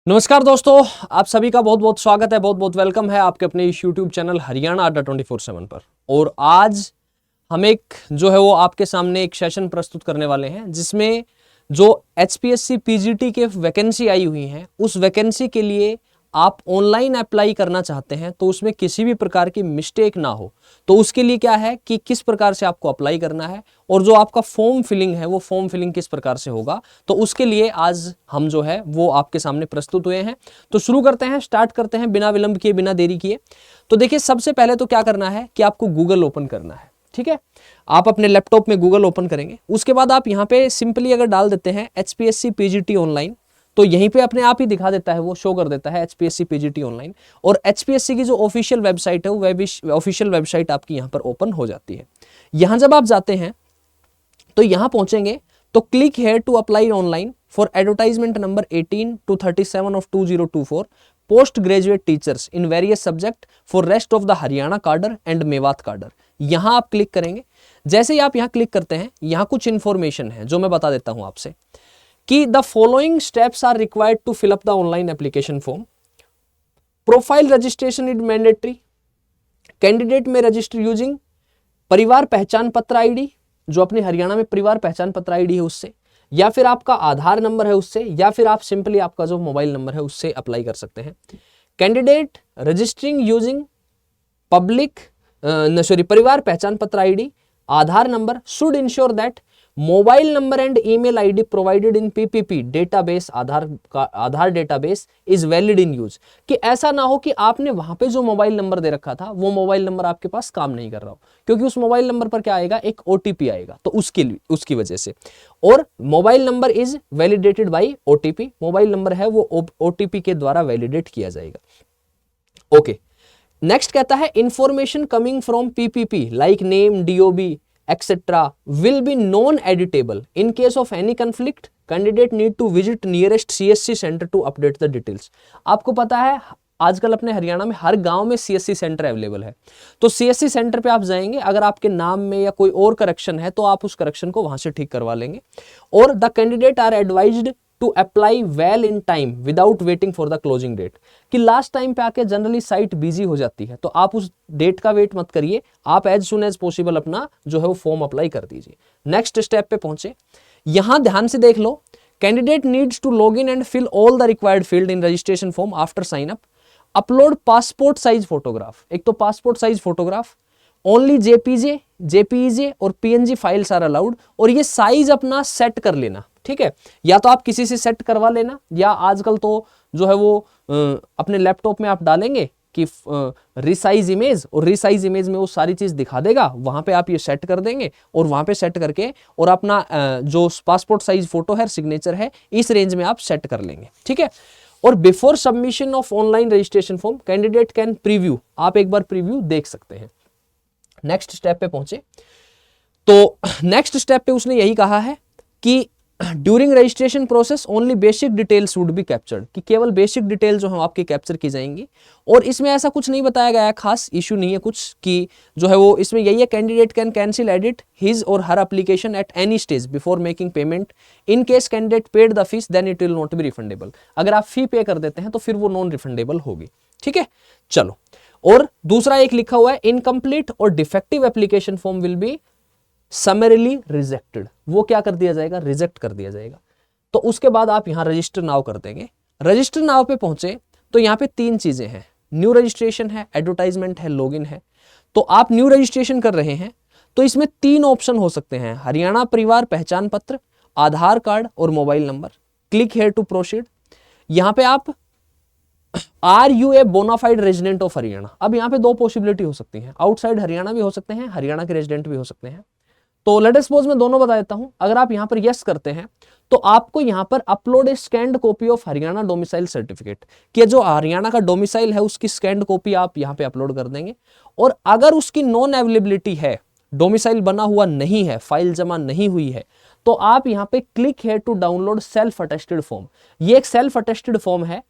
नमस्कार दोस्तों, आप सभी का बहुत बहुत स्वागत है, बहुत बहुत वेलकम है आपके अपने इस यूट्यूब चैनल हरियाणा अड्डा 24/7 पर। और आज हम एक जो है वो आपके सामने एक सेशन प्रस्तुत करने वाले हैं जिसमें जो एचपीएससी पीजीटी के वैकेंसी आई हुई हैं उस वैकेंसी के लिए आप ऑनलाइन अप्लाई करना चाहते हैं तो उसमें किसी भी प्रकार की मिस्टेक ना हो, तो उसके लिए क्या है कि किस प्रकार से आपको अप्लाई करना है और जो आपका फॉर्म फिलिंग है वो फॉर्म फिलिंग किस प्रकार से होगा, तो उसके लिए आज हम जो है वो आपके सामने प्रस्तुत हुए हैं। तो शुरू करते हैं, स्टार्ट करते हैं बिना विलंब किए, बिना देरी किए। तो देखिए, सबसे पहले तो क्या करना है कि आपको गूगल ओपन करना है। ठीक है, आप अपने लैपटॉप में गूगल ओपन करेंगे, उसके बाद आप यहाँ पे सिंपली अगर डाल देते हैं एचपीएससी पीजीटी ऑनलाइन, तो यहीं पे अपने आप ही दिखा देता है, वो शो कर देता है एचपीएससी पीजीटी ऑनलाइन। और एचपीएससी की जो ऑफिशियल वेबसाइट है वो ऑफिशियल वेबसाइट आपकी यहाँ पर ओपन हो जाती है। यहाँ जब आप जाते हैं तो यहाँ पहुंचेंगे तो click here to apply online for advertisement number 18 to 37 of 2024 post graduate teachers in various subject for rest of the Haryana cadre and Mewat कार्डर। यहां आप क्लिक करेंगे। जैसे ही आप यहां क्लिक करते हैं, यहां कुछ इंफॉर्मेशन है जो मैं बता देता हूं आपसे कि the following steps are required to fill up the online application form. Profile registration is mandatory. Candidate may register using Parivar Pehchan पत्र आईडी, जो अपने हरियाणा में परिवार पहचान पत्र आईडी है उससे, या फिर आपका आधार नंबर है उससे, या फिर आप सिंपली आपका जो मोबाइल नंबर है उससे अप्लाई कर सकते हैं। Candidate registering using Parivar Pehchan पत्र ID, Aadhaar number should ensure that mobile number and email ID provided in PPP database Aadhaar database is valid in use. कि ऐसा ना हो कि आपने वहां पे जो मोबाइल नंबर दे रखा था वो मोबाइल नंबर आपके पास काम नहीं कर रहा हो, क्योंकि उस मोबाइल नंबर पर क्या आएगा, एक ओटीपी आएगा, तो उसकी वजह से। और mobile number is validated by OTP, mobile number है वो ओटीपी के द्वारा वैलिडेट किया जाएगा। ओके, नेक्स्ट कहता है information coming from PPP like name, DOB etc. will be non-editable. In case of any conflict, candidate need to visit nearest CSC center to update the details. आपको पता है आजकल अपने हरियाणा में हर गांव में सीएससी सेंटर अवेलेबल है, तो सीएससी सेंटर पे आप जाएंगे, अगर आपके नाम में या कोई और करेक्शन है तो आप उस करेक्शन को वहां से ठीक करवा लेंगे। और the candidate are advised to apply well in time without waiting for the closing date. कि लास्ट टाइम पे आके जनरली साइट बिजी हो जाती है, तो आप उस डेट का वेट मत करिए, आप एज सुन एज पॉसिबल अपना जो है वो फॉर्म अप्लाई कर दीजिए। नेक्स्ट स्टेप पे पहुंचे, यहां ध्यान से देख लो, candidate needs to log in and fill all the required field in registration form after sign up. Upload passport size photograph, एक तो passport size photograph, only JPEG और पीएनजी फाइल्स आर अलाउड। और ये साइज अपना set कर लेना, ठीक है, या तो आप किसी से सेट करवा लेना, या आजकल तो जो है वो अपने लैपटॉप में आप डालेंगे कि रिसाइज इमेज, और रिसाइज इमेज में वो सारी चीज दिखा देगा, वहां पे आप ये सेट कर देंगे और वहां पे सेट करके और अपना जो पासपोर्ट साइज फोटो है, सिग्नेचर है, इस रेंज में आप सेट कर लेंगे। ठीक है, और before submission of online registration form candidate can preview, आप एक बार प्रीव्यू देख सकते हैं। नेक्स्ट स्टेप पे पहुंचे, तो नेक्स्ट स्टेप पे उसने यही कहा है कि during registration process only basic details would be captured, कि केवल बेसिक डिटेल जो है आपकी कैप्चर की जाएंगी। और इसमें ऐसा कुछ नहीं बताया गया है, खास इशू नहीं है कुछ कि जो है वो इसमें यही है, candidate can cancel edit his और her application at any stage before making payment. In case candidate paid the fees then it will not be refundable. अगर आप फी पे कर देते हैं तो फिर वो नॉन रिफंडेबल होगी। ठीक है, चलो। और दूसरा एक लिखा हुआ है, इनकम्प्लीट और defective application form will be summarily rejected, वो क्या कर दिया जाएगा, रिजेक्ट कर दिया जाएगा। तो उसके बाद आप यहां रजिस्टर नाउ कर देंगे। रजिस्टर नाउ पे पहुंचे तो यहां पे तीन चीजें हैं, न्यू रजिस्ट्रेशन है, एडवर्टाइजमेंट है, लॉगिन है। तो आप न्यू रजिस्ट्रेशन कर रहे हैं तो इसमें तीन ऑप्शन हो सकते हैं, हरियाणा परिवार पहचान पत्र, आधार कार्ड और mobile number. Click here to proceed. यहां पे आप are you a bona fide resident of Haryana, अब यहां पे दो पॉसिबिलिटी हो सकती है, आउटसाइड हरियाणा भी हो सकते हैं, हरियाणा के रेजिडेंट भी हो सकते हैं। तो लेट अस सपोज मैं दोनों बता देता हूं। अगर आप यहां पर यस करते हैं तो आपको यहां पर upload A scanned copy of Haryana domicile certificate, कि जो हरियाणा का डोमिसाइल है उसकी स्कैन्ड कॉपी आप यहां पे अपलोड कर देंगे। और अगर उसकी नॉन अवेलेबिलिटी है, डोमिसाइल बना हुआ नहीं है, फाइल जमा नहीं हुई है, तो आप यहां पे click here to download self attested form. ये एक सेल्फ अटेस्टेड फॉर्म है,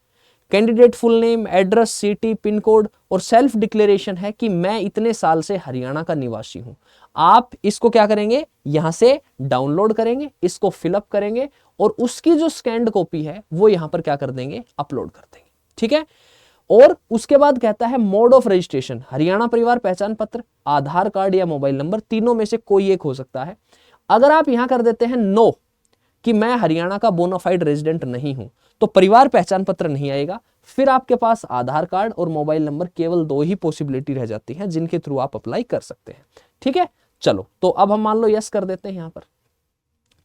candidate full name, address, city, pin code और सेल्फ डिक्लेरेशन है कि मैं इतने साल से हरियाणा का निवासी हूं। आप इसको क्या करेंगे, यहां से डाउनलोड करेंगे, इसको फिलअप करेंगे और उसकी जो स्कैन्ड कॉपी है वो यहां पर क्या कर देंगे, अपलोड कर देंगे। ठीक है, और उसके बाद कहता है mode of registration, Haryana Parivar Pehchan Patra, Aadhaar card या मोबाइल नंबर, तीनों में से कोई एक हो सकता है। अगर आप यहां कर देते हैं नो कि मैं हरियाणा का बोनाफाइड रेजिडेंट नहीं हूं, तो परिवार पहचान पत्र नहीं आएगा। फिर आपके पास आधार कार्ड और मोबाइल नंबर, केवल 2 ही पॉसिबिलिटी रह जाती हैं जिनके थ्रू आप अप्लाई कर सकते हैं। ठीक है, चलो तो अब हम मान लो यस कर देते हैं यहां पर।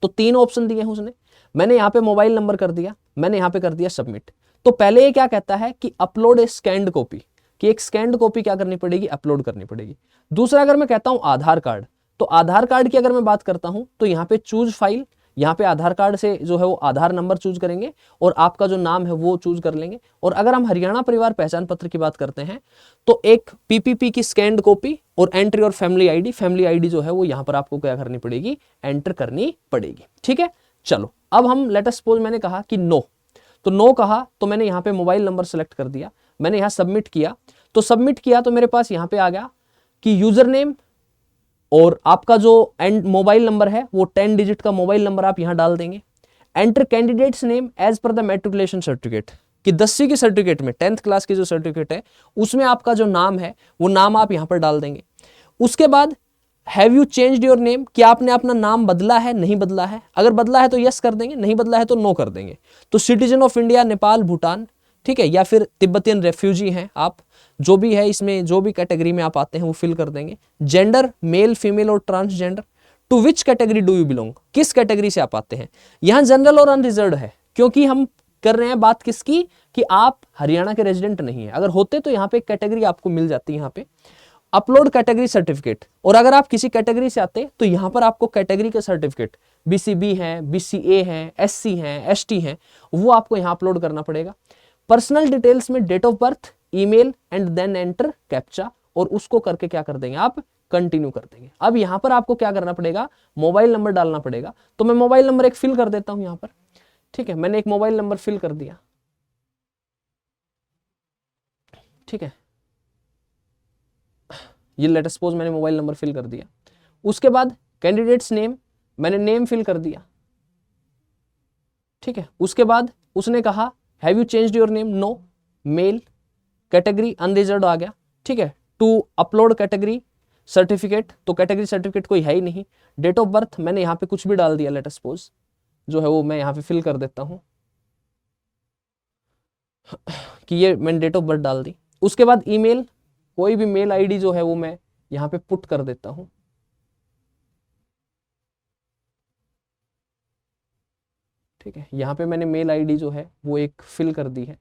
तो 3 ऑप्शन दिए हैं उसने, मैंने यहां पे मोबाइल नंबर कर दिया, मैंने यहां पे कर दिया सबमिट। तो पहले ये क्या कहता है कि अपलोड ए स्कैन्ड कॉपी, कि एक स्कैन्ड कॉपी क्या करनी पड़ेगी, अपलोड करनी पड़ेगी। दूसरा अगर मैं कहता हूं आधार कार्ड, तो आधार कार्ड की अगर मैं बात करता हूं तो यहां पे चूज फाइल, यहाँ पे आधार कार्ड से जो है वो आधार नंबर चूज करेंगे और आपका जो नाम है वो चूज कर लेंगे। और अगर हम हरियाणा परिवार पहचान पत्र की बात करते हैं तो एक पीपीपी की स्कैन्ड कॉपी और एंट्री और फैमिली आईडी जो है वो यहाँ पर आपको क्या करनी पड़ेगी, एंटर करनी पड़ेगी। ठीक है, चलो अब हम लेट अस सपोज मैंने कहा कि नो, तो नो कहा तो मैंने यहाँ पे मोबाइल नंबर सेलेक्ट कर दिया, मैंने यहाँ सबमिट किया, तो सबमिट किया तो मेरे पास यहाँ पे आ गया कि यूजर नेम और आपका जो एंड मोबाइल नंबर है वो 10 डिजिट का मोबाइल नंबर आप यहां डाल देंगे। Enter candidate's name as per the matriculation certificate, कि 10वीं की सर्टिफिकेट में 10th क्लास की जो सर्टिफिकेट है उसमें आपका जो नाम है वो नाम आप यहां पर डाल देंगे। उसके बाद have you changed your name, कि आपने अपना नाम बदला है नहीं बदला है, अगर बदला है तो यस कर देंगे, नहीं बदला है तो नो कर देंगे। तो citizen of India, Nepal, Bhutan, ठीक है, या फिर तिब्बतियन रेफ्यूजी हैं आप, जो भी है इसमें जो भी कैटेगरी में आप आते हैं वो फिल कर देंगे। जेंडर मेल, फीमेल और transgender. To which category do you belong, किस कैटेगरी से आप आते हैं। यहां जनरल और अनरिजर्व्ड है क्योंकि हम कर रहे हैं बात किसकी, कि आप हरियाणा के रेजिडेंट नहीं है। अगर होते तो यहाँ पे एक कैटेगरी आपको मिल जाती है यहाँ पे। अपलोड कैटेगरी सर्टिफिकेट, और अगर आप किसी कैटेगरी से आते तो यहां पर आपको कैटेगरी का सर्टिफिकेट बीसीबी है, बीसीए है, एससी है, एसटी है, वो आपको यहां अपलोड करना पड़ेगा। पर्सनल डिटेल्स में date of birth, email and then enter captcha, और उसको करके क्या कर देंगे आप, कंटिन्यू कर देंगे। अब यहां पर आपको क्या करना पड़ेगा, मोबाइल नंबर डालना पड़ेगा। तो मैं मोबाइल नंबर एक फिल कर देता हूं यहां पर। ठीक है, मैंने एक मोबाइल नंबर फिल कर दिया। ठीक है, ये लेट सपोज मैंने मोबाइल नंबर फिल कर दिया। उसके बाद कैंडिडेट्स नेम, मैंने नेम फिल कर दिया। ठीक है, उसके बाद उसने कहा have you changed your name, no. Male, category unreserved आ गया। ठीक है, टू अपलोड कैटेगरी सर्टिफिकेट, तो कैटेगरी सर्टिफिकेट कोई है ही नहीं। डेट ऑफ बर्थ मैंने यहाँ पे कुछ भी डाल दिया, लेट सपोज जो है वो मैं यहाँ पे फिल कर देता हूँ कि ये मैंने डेट ऑफ बर्थ डाल दी। उसके बाद ईमेल, कोई भी मेल आईडी जो है वो मैं यहाँ पे पुट कर देता हूँ। ठीक है, यहाँ पे मैंने मेल आईडी जो है वो एक फिल कर दी है।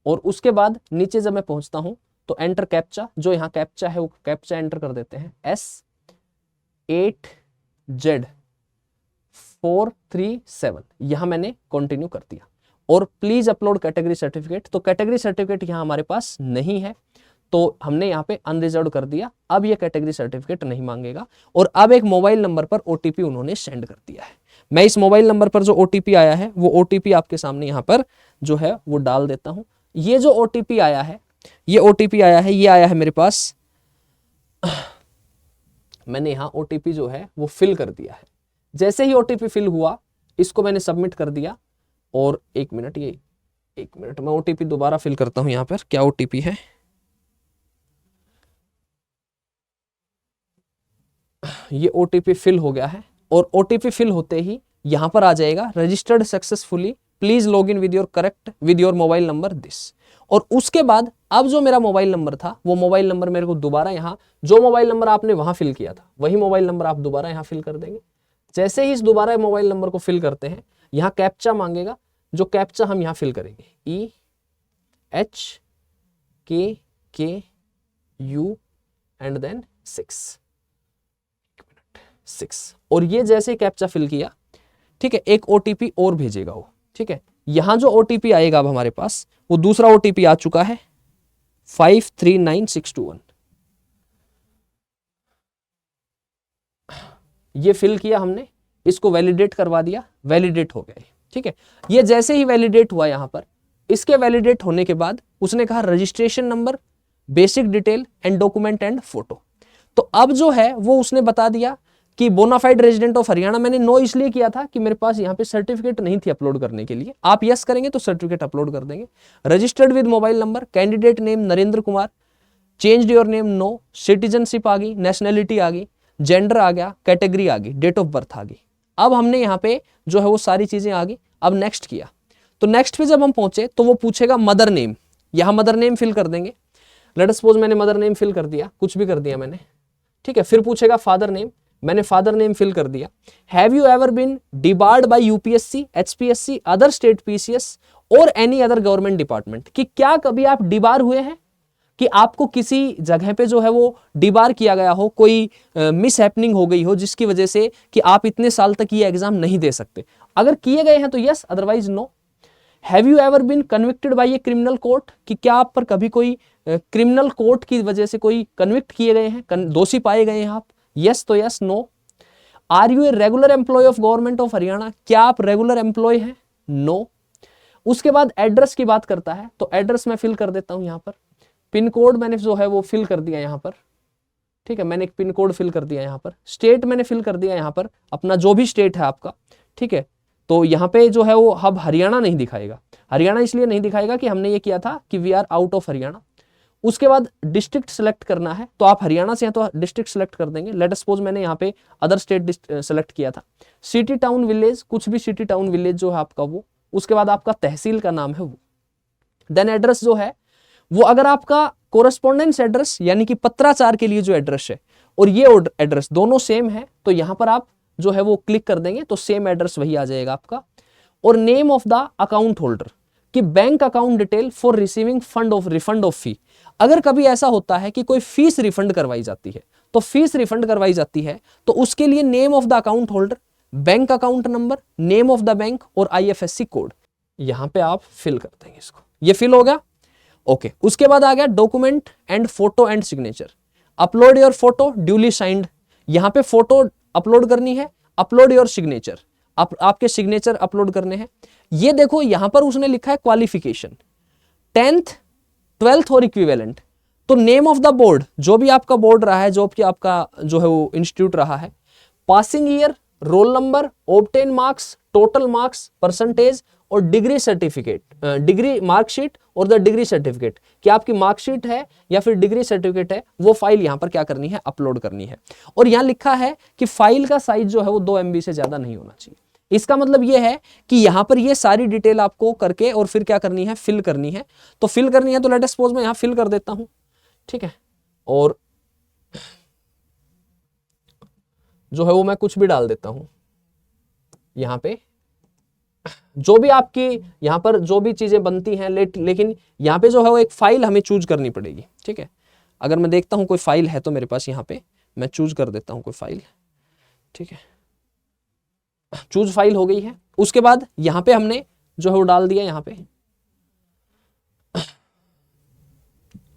और उसके बाद नीचे जब मैं पहुंचता हूं तो एंटर कैप्चा, जो यहाँ कैप्चा है वो कैप्चा एंटर कर देते हैं, S8Z437, यहां मैंने कंटिन्यू कर दिया। और प्लीज अपलोड कैटेगरी सर्टिफिकेट, तो कैटेगरी सर्टिफिकेट यहाँ हमारे पास नहीं है तो हमने यहाँ पे अनरिजर्व कर दिया। अब ये कैटेगरी सर्टिफिकेट नहीं मांगेगा। और अब एक मोबाइल नंबर पर ओटीपी उन्होंने सेंड कर दिया है। मैं इस मोबाइल नंबर पर जो ओटीपी आया है वो ओटीपी आपके सामने यहाँ पर जो है वो डाल देता हूं। ये जो ओटीपी आया है, ये ओटीपी आया है, ये आया है मेरे पास, मैंने यहाँ ओटीपी जो है वो फिल कर दिया है। जैसे ही ओटीपी फिल हुआ इसको मैंने सबमिट कर दिया। और एक मिनट मैं ओटीपी दोबारा फिल करता हूं यहाँ पर, क्या ओटीपी है, ये ओटीपी फिल हो गया है। और ओटीपी फिल होते ही यहां पर आ जाएगा registered successfully, please log in with your correct with your mobile number this. और उसके बाद अब जो मेरा मोबाइल नंबर था वो मोबाइल नंबर मेरे को दोबारा यहाँ, जो मोबाइल नंबर आपने वहां फिल किया था वही मोबाइल नंबर आप दोबारा यहाँ फिल कर देंगे। जैसे ही इस दोबारा मोबाइल नंबर को फिल करते हैं यहाँ कैप्चा मांगेगा, जो कैप्चा हम यहाँ फिल करेंगे EHKKU एंड देन 6। और ये जैसे ही कैप्चा फिल किया, ठीक है, एक ओटीपी और भेजेगा वो। ठीक है, यहां जो ओटीपी आएगा अब हमारे पास वो दूसरा ओटीपी आ चुका है 539621। ये फिल किया हमने, इसको वैलिडेट करवा दिया, वैलिडेट हो गया। ठीक है, ये जैसे ही वैलिडेट हुआ यहां पर, इसके वैलिडेट होने के बाद उसने कहा registration number, basic detail and document and photo. तो अब जो है वो उसने बता दिया कि बोनाफाइड रेजिडेंट ऑफ हरियाणा, मैंने नो इसलिए किया था कि मेरे पास यहाँ पे सर्टिफिकेट नहीं थी अपलोड करने के लिए। आप यस करेंगे तो सर्टिफिकेट अपलोड कर देंगे। Registered with mobile number, candidate name Narendra Kumar, change your name no, citizenship आ गई, नेशनैलिटी आ गई, जेंडर आ गया, कैटेगरी आ गई, डेट ऑफ बर्थ आ गई। अब हमने यहाँ पे जो है वो सारी चीजें आ गई। अब नेक्स्ट किया तो नेक्स्ट पे जब हम पहुंचे तो वो पूछेगा मदर नेम, यहाँ मदर नेम फिल कर देंगे। लेट अस सपोज मैंने मदर नेम फिल कर दिया, कुछ भी कर दिया मैंने, ठीक है। फिर पूछेगा फादर नेम, मैंने फादर नेम फिल कर दिया। Have you ever been debarred by UPSC, HPSC, other state PCS or any other government department, कि क्या कभी आप डिबार हुए हैं, कि आपको किसी जगह पे जो है वो डिबार किया गया हो, कोई मिस हैपनिंग हो गई हो जिसकी वजह से कि आप इतने साल तक ये एग्जाम नहीं दे सकते। अगर किए गए हैं तो yes, otherwise no. Have you ever been convicted by a criminal court, कि क्या आप पर कभी कोई क्रिमिनल कोर्ट की वजह से कोई कन्विक्ट किए गए हैं, दोषी पाए गए हैं आप, यस तो yes, no. Are you a regular employee of government of Haryana, क्या आप रेगुलर एम्प्लॉय हैं, नो। उसके बाद एड्रेस की बात करता है, तो एड्रेस मैं फिल कर देता हूं यहाँ पर। पिन कोड मैंने जो है वो फिल कर दिया यहाँ पर, ठीक है, मैंने एक पिन कोड फिल कर दिया यहाँ पर। स्टेट मैंने फिल कर दिया यहाँ पर, अपना जो भी स्टेट है आपका, ठीक है। तो यहाँ पे जो है वो अब हरियाणा नहीं दिखाएगा। हरियाणा इसलिए नहीं दिखाएगा कि हमने ये किया था कि we are out of Haryana. उसके बाद डिस्ट्रिक्ट सेलेक्ट करना है, तो आप हरियाणा से हैं तो डिस्ट्रिक्ट सेलेक्ट कर देंगे। लेट अस सपोज मैंने यहाँ पे अदर स्टेट सेलेक्ट किया था। सिटी टाउन विलेज, कुछ भी सिटी टाउन विलेज जो है आपका वो। उसके बाद आपका तहसील का नाम है वो। देन एड्रेस जो है वो, अगर आपका कोरेस्पोंडेंस एड्रेस यानी कि पत्राचार के लिए जो एड्रेस है और ये एड्रेस दोनों सेम है, तो यहां पर आप जो है वो क्लिक कर देंगे तो सेम एड्रेस वही आ जाएगा आपका। और name of the account holder, कि bank account detail for receiving refund of fee. अगर कभी ऐसा होता है कि कोई फीस रिफंड करवाई जाती है, तो फीस रिफंड करवाई जाती है तो उसके लिए name of the account holder, bank account number, name of the bank और आईएफएससी कोड यहां पे आप फिल कर देंगे इसको। ये फिल हो गया, ओके। उसके बाद आ गया document and photo and signature. Upload your photo duly signed, यहां पे फोटो अपलोड करनी है, अपलोड योर सिग्नेचर, आपके सिग्नेचर अपलोड करने हैं। ये देखो यहां पर उसने लिखा है क्वालिफिकेशन 10th 12th और इक्विवेलेंट। तो नेम ऑफ द बोर्ड, जो भी आपका बोर्ड रहा है, जो भी आपका जो है वो इंस्टीट्यूट रहा है, passing year, roll number, obtain marks, total marks, percentage और डिग्री सर्टिफिकेट, डिग्री मार्कशीट और द डिग्री सर्टिफिकेट, कि आपकी मार्कशीट है या फिर डिग्री सर्टिफिकेट है, वो फाइल यहां पर क्या करनी है, अपलोड करनी है। और यहां लिखा है कि फाइल का साइज जो है वो 2 MB से ज्यादा नहीं होना चाहिए। इसका मतलब ये है कि यहां पर ये सारी डिटेल आपको करके और फिर क्या करनी है, फिल करनी है। तो फिल करनी है तो लेट अस सपोज मैं यहां फिल कर देता हूं, ठीक है। और जो है वो मैं कुछ भी डाल देता हूं यहां पे, जो भी आपकी यहां पर जो भी चीजें बनती हैं, लेकिन यहां पे जो है वो एक फाइल हमें चूज करनी पड़ेगी, ठीक है। अगर मैं देखता हूं कोई फाइल है तो मेरे पास यहां पे मैं चूज कर देता हूं कोई फाइल, ठीक है। चूज फाइल हो गई है। उसके बाद यहां पे हमने जो है वो डाल दिया यहां पे,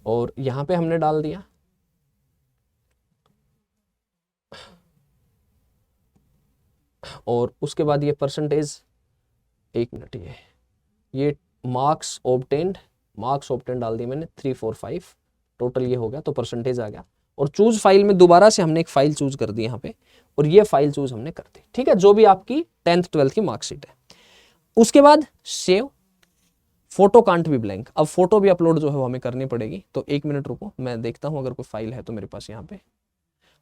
और यहां पे हमने डाल दिया, और उसके बाद ये परसेंटेज, एक मिनट, ये मार्क्स ऑब्टेन्ड डाल दिए मैंने 345, टोटल ये हो गया, तो परसेंटेज आ गया। और चूज फाइल में दोबारा से हमने एक फाइल चूज कर दी यहाँ पे, और ये फाइल चूज हमने कर दी, ठीक है, जो भी आपकी 10th 12th की मार्कशीट है। उसके बाद save, photo can't be blank. अब फोटो भी अपलोड जो है वो हमें करनी पड़ेगी, तो 1 मिनट रुको, मैं देखता हूं अगर कोई फाइल है तो मेरे पास यहाँ पे,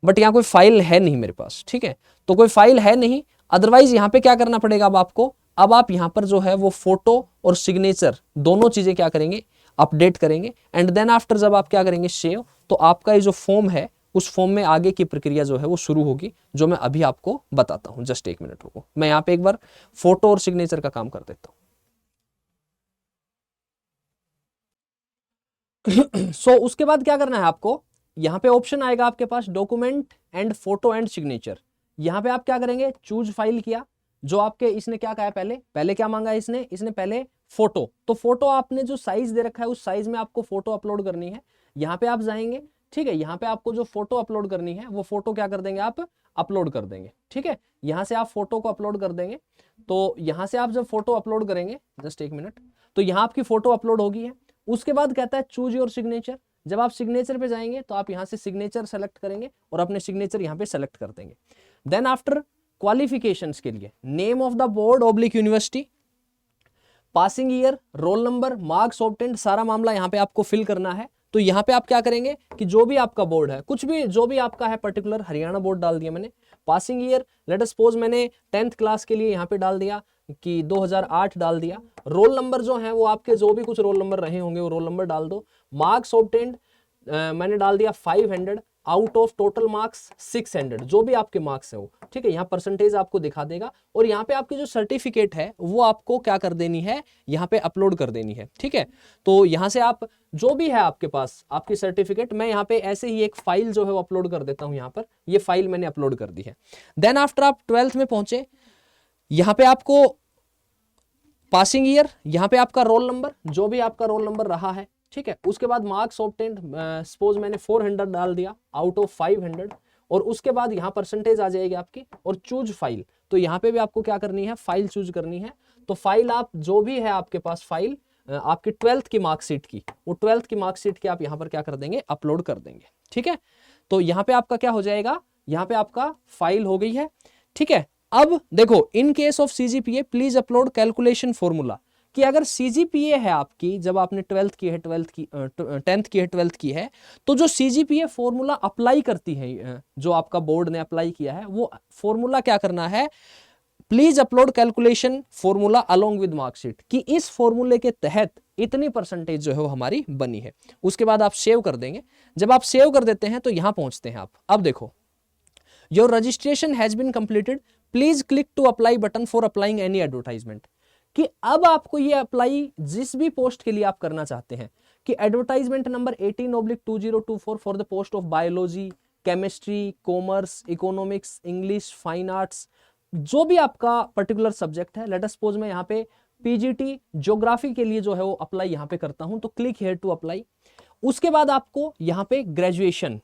बट यहाँ कोई फाइल है नहीं मेरे पास, ठीक है। तो कोई फाइल है नहीं, अदरवाइज यहाँ पे क्या करना पड़ेगा अब आपको, अब आप यहाँ पर जो है वो फोटो और सिग्नेचर दोनों चीजें क्या करेंगे, अपडेट करेंगे। एंड देन आफ्टर जब आप क्या करेंगे, सेव, तो आपका ये जो फॉर्म है उस फॉर्म में आगे की प्रक्रिया जो है वो शुरू होगी, जो मैं अभी आपको बताता हूं। जस्ट 1 मिनट रुको, मैं यहाँ पे एक बार फोटो और सिग्नेचर का काम कर देता हूं। सो उसके बाद क्या करना है आपको, यहाँ पे ऑप्शन आएगा आपके पास document and photo and signature. यहाँ पे आप क्या करेंगे, चूज फाइल किया, जो आपके इसने क्या कहा है, पहले क्या मांगा है इसने पहले फोटो। तो फोटो आपने जो साइज दे रखा है उस साइज में आपको फोटो अपलोड करनी है। यहाँ पे आप जाएंगे, ठीक है, यहाँ पे आपको जो फोटो अपलोड करनी है वो फोटो क्या कर देंगे, आप अपलोड कर देंगे, ठीक है। यहाँ से आप फोटो को अपलोड कर देंगे। तो यहाँ से आप जब फोटो अपलोड करेंगे, जस्ट 1 मिनट, तो यहाँ आपकी फोटो अपलोड होगी है। उसके बाद कहता है चूज योर सिग्नेचर। जब आप सिग्नेचर पे जाएंगे तो आप यहाँ से सिग्नेचर सेलेक्ट करेंगे और अपने सिग्नेचर यहाँ पे सेलेक्ट कर देंगे। देन आफ्टर क्वालिफिकेशंस के लिए name of the board oblique university, passing year, roll number, marks obtained, सारा मामला यहाँ पे आपको फिल करना है। तो यहाँ पे आप क्या करेंगे कि जो भी आपका बोर्ड है, कुछ भी जो भी आपका है, पर्टिकुलर हरियाणा बोर्ड डाल दिया मैंने, passing year let us suppose मैंने 10th क्लास के लिए यहाँ पे डाल दिया कि 2008 डाल दिया, रोल नंबर जो है वो आपके जो भी कुछ रोल नंबर रहे होंगे वो रोल नंबर डाल दो, मार्क्स ऑब्टेन्ड मैंने डाल दिया 500 आउट ऑफ टोटल मार्क्स 600, जो भी आपके मार्क्स है वो, ठीक है, यहाँ परसेंटेज आपको दिखा देगा। और यहाँ पे आपकी जो सर्टिफिकेट है वो आपको क्या कर देनी है, यहाँ पे अपलोड कर देनी है, ठीक है। तो यहाँ से आप जो भी है आपके पास आपकी सर्टिफिकेट, मैं यहाँ पे ऐसे ही एक फाइल जो है वो अपलोड कर देता हूँ, यहाँ पर ये फाइल मैंने अपलोड कर दी है। देन आफ्टर आप 12th में पहुंचे, यहाँ पे आपको पासिंग ईयर, यहाँ पे आपका रोल नंबर, जो भी आपका रोल नंबर रहा है, ठीक है, उसके बाद मार्क्स ऑब्टेन्ड सपोज मैंने 400 डाल दिया आउट ऑफ 500, और उसके बाद यहाँ परसेंटेज आ जाएगी आपकी, और चूज फाइल, तो यहाँ पे भी आपको क्या करनी है, फाइल चूज करनी है। तो फाइल आप जो भी है आपके पास फाइल आपकी 12th की मार्कशीट की, वो 12th की मार्कशीट की आप यहाँ पर क्या कर देंगे, अपलोड कर देंगे, ठीक है। तो यहाँ पे आपका क्या हो जाएगा, यहाँ पे आपका फाइल हो गई है, ठीक है। अब देखो, in case of CGPA please upload calculation formula, कि अगर सीजीपीए है आपकी, जब आपने 12th की है, 12th की 10th की है, 12th की है, तो जो सीजीपीए फॉर्मूला अप्लाई करती है, जो आपका बोर्ड ने अप्लाई किया है, वो फॉर्मूला क्या करना है, please upload calculation formula along with marksheet, कि इस फॉर्मूले के तहत इतनी परसेंटेज जो है वो हमारी बनी है। उसके बाद आप सेव कर देंगे। जब आप सेव कर देते हैं तो यहां पहुंचते हैं आप। अब देखो, your registration has been completed, please click to apply button for applying any advertisement, कि अब आपको ये अप्लाई जिस भी पोस्ट के लिए आप करना चाहते हैं, कि advertisement number 18/2024 for the post of biology, chemistry, commerce, economics, English, fine arts, जो भी आपका पर्टिकुलर सब्जेक्ट है, लेट अस सपोज मैं यहाँ पे पीजीटी ज्योग्राफी के लिए जो है वो अप्लाई यहाँ पे करता हूं, तो क्लिक हियर टू अप्लाई। उसके बाद आपको यहाँ पे ग्रेजुएशन,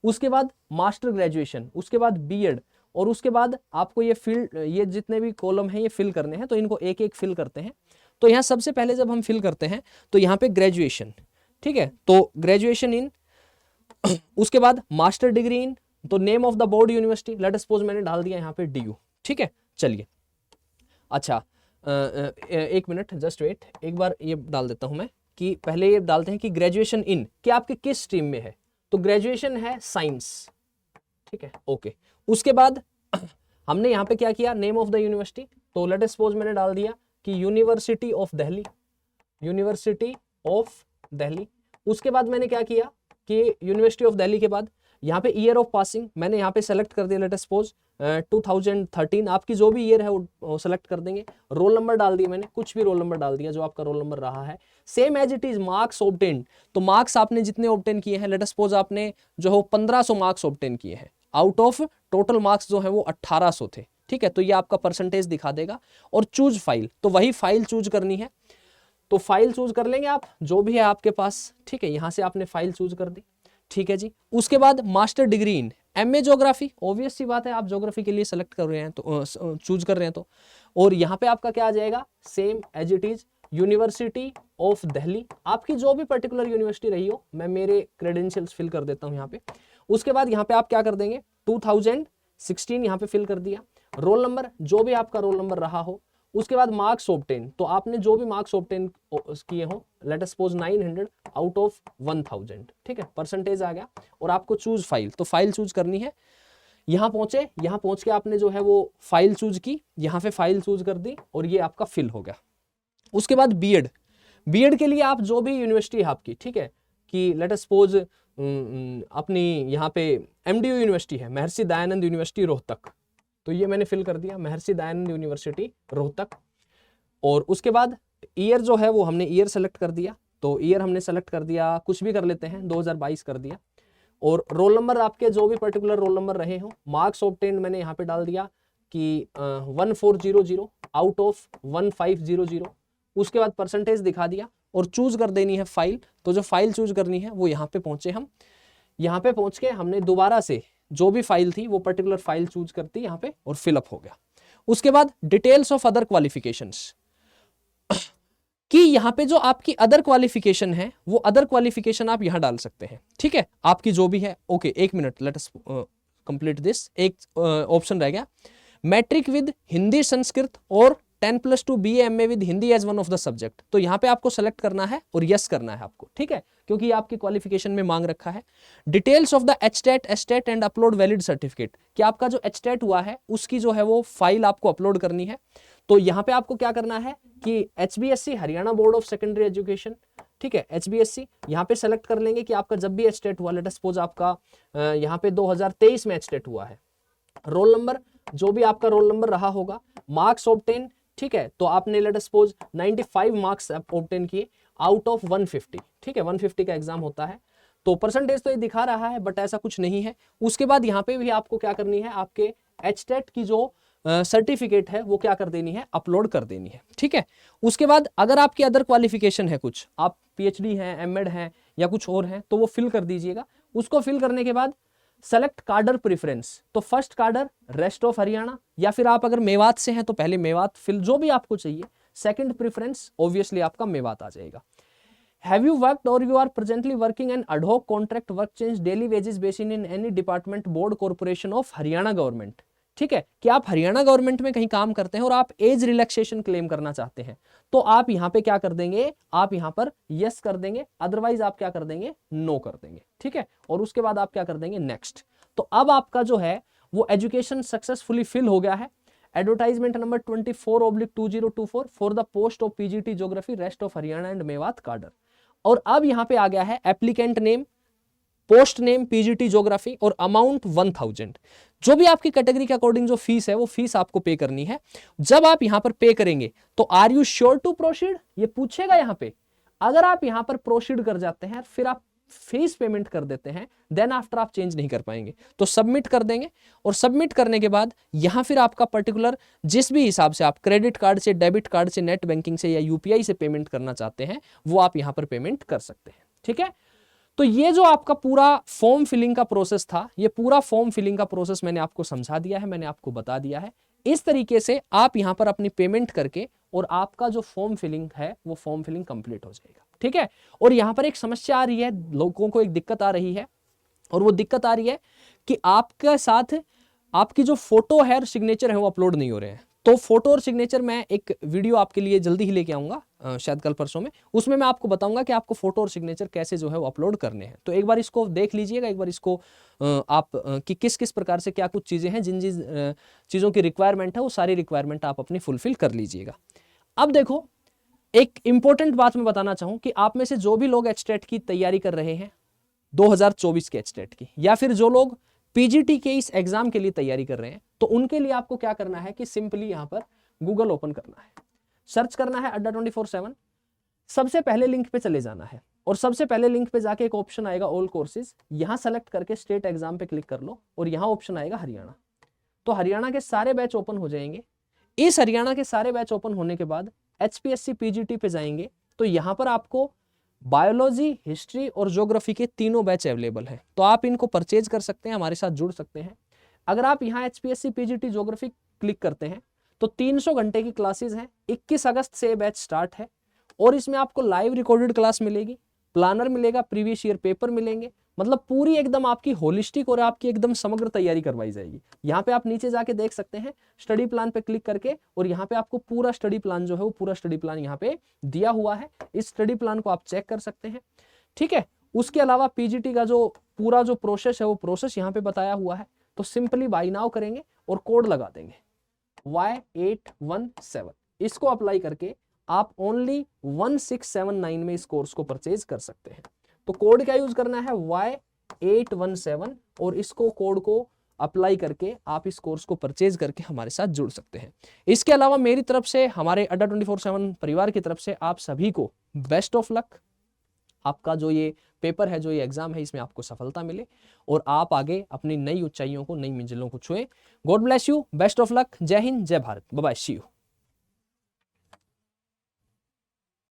उसके बाद मास्टर ग्रेजुएशन, उसके बाद बीएड, और उसके बाद आपको ये फील्ड, ये जितने भी कॉलम हैं ये फिल करने हैं, तो इनको एक एक फिल करते हैं। तो यहाँ सबसे पहले जब हम फिल करते हैं तो यहाँ पे ग्रेजुएशन, ठीक है, तो ग्रेजुएशन इन, उसके बाद मास्टर डिग्री इन, तो name of the board university, let us suppose मैंने डाल दिया यहाँ पे डीयू, ठीक है। चलिए, अच्छा एक मिनट जस्ट वेट, एक बार ये डाल देता हूं मैं, कि पहले ये डालते हैं कि ग्रेजुएशन इन, कि आपके किस स्ट्रीम में है, तो ग्रेजुएशन है साइंस, ठीक है, ओके। उसके बाद हमने यहाँ पे क्या किया, नेम ऑफ द यूनिवर्सिटी, तो लेट अस सपोज मैंने डाल दिया कि university of Delhi, university of Delhi. उसके बाद मैंने क्या किया कि यूनिवर्सिटी ऑफ दिल्ली के बाद यहाँ पे ईयर ऑफ पासिंग मैंने यहाँ पे सेलेक्ट कर दिया, लेट अस सपोज 2013, आपकी जो भी ईयर है वो सेलेक्ट कर देंगे। रोल नंबर डाल दिया मैंने, कुछ भी रोल नंबर डाल दिया जो आपका रोल नंबर रहा है, same as it is. Marks obtain, तो मार्क्स आपने जितने ऑब्टेन किए हैं, लेट अस सपोज आपने जो है 1500 मार्क्स ऑब्टेन किए हैं, आउट ऑफ टोटल मार्क्स जो है वो 1800 थे, ठीक है, तो ये आपका परसेंटेज दिखा देगा। और चूज फाइल, तो वही फाइल चूज करनी है, तो फाइल चूज कर लेंगे आप जो भी है आपके पास, ठीक है, यहां से आपने फाइल चूज कर दी, ठीक है जी। उसके बाद master degree in MA geography, obvious सी बात है आप ज्योग्राफी के लिए सेलेक्ट कर रहे हैं तो चूज कर रहे हैं तो, और यहाँ पे आपका क्या आ जाएगा, same as it is university of Delhi, आपकी जो भी पर्टिकुलर यूनिवर्सिटी रही हो, मैं मेरे क्रेडेंशियल्स फिल कर देता हूँ यहाँ पे। उसके बाद यहाँ पे आप क्या कर देंगे, 2016 यहाँ पे फिल कर दिया, रोल नंबर जो भी आपका रोल नंबर रहा हो। उसके बाद मार्क्स ऑब्टेन, तो आपने जो भी मार्क्स ऑब्टेन किए हो, let us suppose 900 out of 1000, ठीक है, परसेंटेज आ गया। और आपको चूज फाइल, तो फाइल चूज करनी है। यहाँ पहुंचे, यहाँ पहुंच के आपने जो है वो फाइल चूज की, यहाँ पे फाइल चूज कर दी और ये आपका फिल हो गया। उसके बाद बीएड, बीएड के लिए आप जो भी यूनिवर्सिटी है आपकी, ठीक है, कि लेट अस सपोज अपनी यहाँ पे एमडीयू यूनिवर्सिटी है, महर्षि दयानंद यूनिवर्सिटी रोहतक, तो ये मैंने फिल कर दिया, महर्षि दयानंद यूनिवर्सिटी रोहतक। और उसके बाद ईयर जो है वो हमने ईयर सेलेक्ट कर दिया, तो ईयर हमने सेलेक्ट कर दिया, कुछ भी कर लेते हैं, 2022 कर दिया। और रोल नंबर आपके जो भी पर्टिकुलर रोल नंबर रहे हो, मार्क्स ऑब्टेन मैंने यहाँ पे डाल दिया कि 1400 आउट ऑफ 1500। उसके बाद परसेंटेज दिखा दिया और चूज कर देनी है फाइल, तो जो फाइल चूज करनी है वो यहाँ पे पहुंचे हम। यहाँ पे पहुंच के हमने दोबारा से जो भी फाइल थी वो पर्टिकुलर फाइल चूज करती यहाँ पे और फिलअप हो गया। उसके बाद डिटेल्स ऑफ अदर क्वालिफिकेशंस, कि यहाँ पे जो आपकी अदर क्वालिफिकेशन है वो अदर क्वालिफिकेशन आप यहाँ डाल सकते हैं, ठीक है, आपकी जो भी है। ओके, एक minute, let us complete this. एक ऑप्शन रह गया, मैट्रिक विद हिंदी संस्कृत और 10+2 BA MA with Hindi as one of the subject. तो यहाँ पे आपको सेलेक्ट करना है और यस करना है आपको, ठीक है, क्योंकि ये आपकी क्वालिफिकेशन में मांग रखा है। Details of the HTET estate and upload valid certificate, कि आपका जो एचटेट हुआ है उसकी जो है वो फाइल आपको अपलोड करनी है। तो यहाँ पे आपको क्या करना है कि HBSC Haryana board of secondary education, ठीक है, HBSC यहाँ पे सेलेक्ट कर लेंगे कि आपका जब भी एचटेट हुआ, लेट अस सपोज आपका यहाँ पे 2023 में एचटेट हुआ है, रोल नंबर जो भी आपका रोल नंबर रहा होगा, मार्क्स ऑब्टेन, ठीक है, तो आपने let us suppose 95 marks obtain किए आउट ऑफ 150, ठीक है, 150 का एग्जाम होता है, तो परसेंटेज तो ये दिखा रहा है बट ऐसा कुछ नहीं है। उसके बाद यहाँ पे भी आपको क्या करनी है, आपके एचटेट की जो सर्टिफिकेट है वो क्या कर देनी है, अपलोड कर देनी है, ठीक है। उसके बाद अगर आपकी अदर क्वालिफिकेशन है, कुछ आप PhD हैं, एमएड हैं या कुछ और हैं, तो वो फिल कर दीजिएगा। उसको फिल करने के बाद सेलेक्ट कार्डर प्रेफरेंस, तो फर्स्ट कार्डर रेस्ट ऑफ हरियाणा, या फिर आप अगर मेवात से हैं तो पहले मेवात फिल, जो भी आपको चाहिए। सेकंड प्रेफरेंस ऑब्वियसली आपका मेवात आ जाएगा। Have you worked or you are presently working an ad hoc contract work change daily wages basis in any department board corporation of Haryana government, ठीक है, कि आप हरियाणा गवर्नमेंट में कहीं काम करते हैं और आप एज रिलैक्सेशन क्लेम करना चाहते हैं, तो आप यहाँ पे क्या कर देंगे, आप यहाँ पर यस कर देंगे, अदरवाइज आप क्या कर देंगे, नो कर देंगे, ठीक है। और उसके बाद आप क्या कर देंगे, नेक्स्ट। तो अब आपका जो है वो एजुकेशन सक्सेसफुली फिल हो गया है। Advertisement number 24/2024 for the post of PGT geography rest of Haryana and Mewat कार्डर। और अब यहाँ पे आ गया है applicant name, post name PGT geography और अमाउंट 1000। जो भी आपकी कैटेगरी के अकॉर्डिंग जो फीस है वो फीस आपको पे करनी है। जब आप यहां पर पे करेंगे तो are you sure to proceed, ये पूछेगा यहां पे। अगर आप यहां पर प्रोसीड कर जाते हैं फिर आप फीस पेमेंट कर देते हैं, देन आफ्टर आप चेंज नहीं कर पाएंगे, तो सबमिट कर देंगे। और सबमिट करने के बाद यहां फिर आपका पर्टिकुलर जिस भी हिसाब से आप क्रेडिट कार्ड से, डेबिट कार्ड से, नेट बैंकिंग से या UPI से पेमेंट करना चाहते हैं वो आप यहां पर पेमेंट कर सकते हैं, ठीक है। तो ये जो आपका पूरा फॉर्म फिलिंग का प्रोसेस था, ये पूरा फॉर्म फिलिंग का प्रोसेस मैंने आपको समझा दिया है, मैंने आपको बता दिया है। इस तरीके से आप यहां पर अपनी पेमेंट करके और आपका जो फॉर्म फिलिंग है वो फॉर्म फिलिंग कंप्लीट हो जाएगा, ठीक है। और यहां पर एक समस्या आ रही है, लोगों को एक दिक्कत आ रही है, और वो दिक्कत आ रही है कि आपके साथ आपकी जो फोटो है और सिग्नेचर है वो अपलोड नहीं हो रहे हैं। तो फोटो और सिग्नेचर मैं एक वीडियो आपके लिए जल्दी ही लेके आऊंगा, शायद कल परसों में, उसमें मैं आपको बताऊंगा कि आपको फोटो और सिग्नेचर कैसे जो है वो अपलोड करने हैं। तो एक बार इसको देख लीजिएगा, एक बार इसको आप कि किस किस प्रकार से क्या कुछ चीज़ें हैं, जिन जिन चीज़ों की रिक्वायरमेंट है वो सारी रिक्वायरमेंट आप अपनी फुलफिल कर लीजिएगा। अब देखो एक इंपॉर्टेंट बात मैं बताना चाहूँ कि आप में से जो भी लोग एचटेट की तैयारी कर रहे हैं 2024 के एचटेट की, या फिर जो लोग PGT के इस एग्जाम के लिए तैयारी कर रहे हैं, तो उनके लिए आपको क्या करना है कि सिंपली यहां पर गूगल ओपन करना है, सर्च करना है अड्डा 24/7, सबसे पहले लिंक पे चले जाना है और सबसे पहले लिंक पे जाके एक ऑप्शन आएगा ऑल कोर्सेज, यहां सेलेक्ट करके स्टेट एग्जाम पे क्लिक कर लो और यहां ऑप्शन आएगा हरियाणा। तो हरियाणा के सारे बैच ओपन हो जाएंगे। इस हरियाणा के सारे बैच ओपन होने के बाद HPSC PGT पे जाएंगे तो यहां पर आपको बायोलॉजी, हिस्ट्री और ज्योग्राफी के तीनों बैच अवेलेबल हैं, तो आप इनको परचेज कर सकते हैं, हमारे साथ जुड़ सकते हैं। अगर आप यहाँ HPSC PGT ज्योग्राफी क्लिक करते हैं तो 300 घंटे की क्लासेस हैं, 21 अगस्त से बैच स्टार्ट है और इसमें आपको लाइव रिकॉर्डेड क्लास मिलेगी, प्लानर मिलेगा, प्रीवियस ईयर पेपर मिलेंगे, मतलब पूरी एकदम आपकी होलिस्टिक और आपकी एकदम समग्र तैयारी करवाई जाएगी। यहाँ पे आप नीचे जाके देख सकते हैं स्टडी प्लान पे क्लिक करके, और यहाँ पे आपको पूरा स्टडी प्लान जो है वो पूरा स्टडी प्लान यहाँ पे दिया हुआ है, इस स्टडी प्लान को आप चेक कर सकते हैं, ठीक है। उसके अलावा PGT का जो पूरा जो प्रोसेस है वो प्रोसेस यहाँ पे बताया हुआ है। तो सिंपली बाय नाउ करेंगे और कोड लगा देंगे Y817, इसको अप्लाई करके आप ओनली 1679 में इस कोर्स को परचेज कर सकते हैं। तो कोड क्या यूज करना है, Y817, और इसको कोड को अप्लाई करके आप इस कोर्स को परचेज करके हमारे साथ जुड़ सकते हैं। इसके अलावा मेरी तरफ से, हमारे अड्डा 24/7 परिवार की तरफ से आप सभी को बेस्ट ऑफ लक। आपका जो ये पेपर है, जो ये एग्जाम है, इसमें आपको सफलता मिले और आप आगे अपनी नई ऊंचाइयों को, नई मंजिलों को छुए। God bless you, best of luck, जय हिंद, जय Bharat, bye bye, see you.